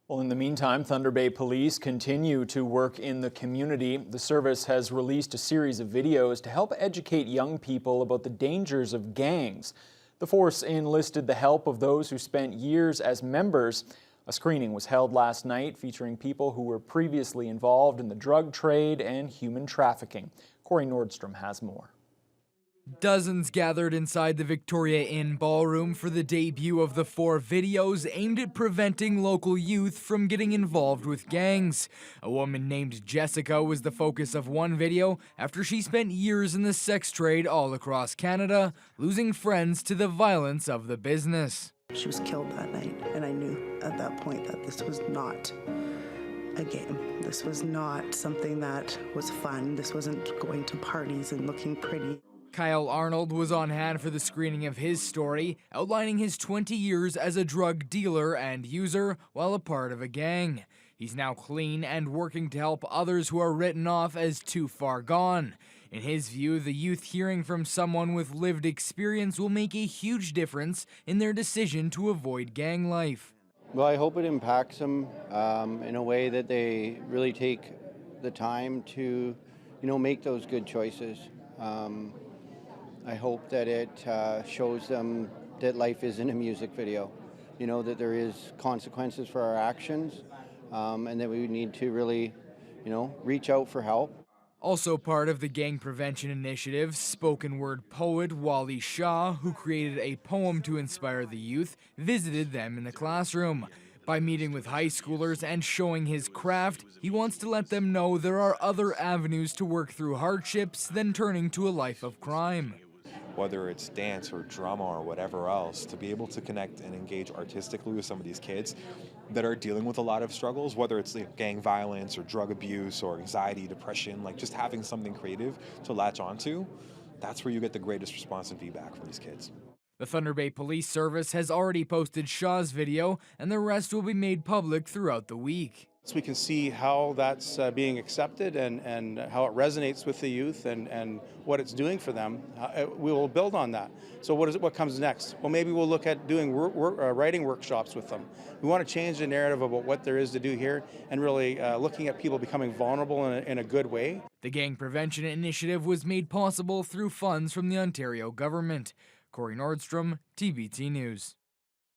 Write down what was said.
Well, in the meantime, Thunder Bay Police continue to work in the community. The service has released a series of videos to help educate young people about the dangers of gangs. The force enlisted the help of those who spent years as members. A screening was held last night featuring people who were previously involved in the drug trade and human trafficking. Corey Nordstrom has more. Dozens gathered inside the Victoria Inn ballroom for the debut of the 4 videos aimed at preventing local youth from getting involved with gangs. A woman named Jessica was the focus of one video after she spent years in the sex trade all across Canada, losing friends to the violence of the business. She was killed that night, and I knew at that point that this was not a game. This was not something that was fun. This wasn't going to parties and looking pretty. Kyle Arnold was on hand for the screening of his story, outlining his 20 years as a drug dealer and user while a part of a gang. He's now clean and working to help others who are written off as too far gone. In his view, the youth hearing from someone with lived experience will make a huge difference in their decision to avoid gang life. Well, I hope it impacts them in a way that they really take the time to, make those good choices. I hope that it shows them that life isn't a music video, that there is consequences for our actions, and that we need to really, reach out for help. Also part of the gang prevention initiative, spoken word poet Wali Shah, who created a poem to inspire the youth, visited them in the classroom. By meeting with high schoolers and showing his craft, he wants to let them know there are other avenues to work through hardships than turning to a life of crime. Whether it's dance or drama or whatever else, to be able to connect and engage artistically with some of these kids that are dealing with a lot of struggles, whether it's gang violence or drug abuse or anxiety, depression, just having something creative to latch onto, that's where you get the greatest response and feedback from these kids. The Thunder Bay Police Service has already posted Shah's video, and the rest will be made public throughout the week. So we can see how that's being accepted and how it resonates with the youth and what it's doing for them. We will build on that. So what comes next? Well, maybe we'll look at doing writing workshops with them. We want to change the narrative about what there is to do here and really looking at people becoming vulnerable in a good way. The Gang Prevention Initiative was made possible through funds from the Ontario government. Corey Nordstrom, TBT News.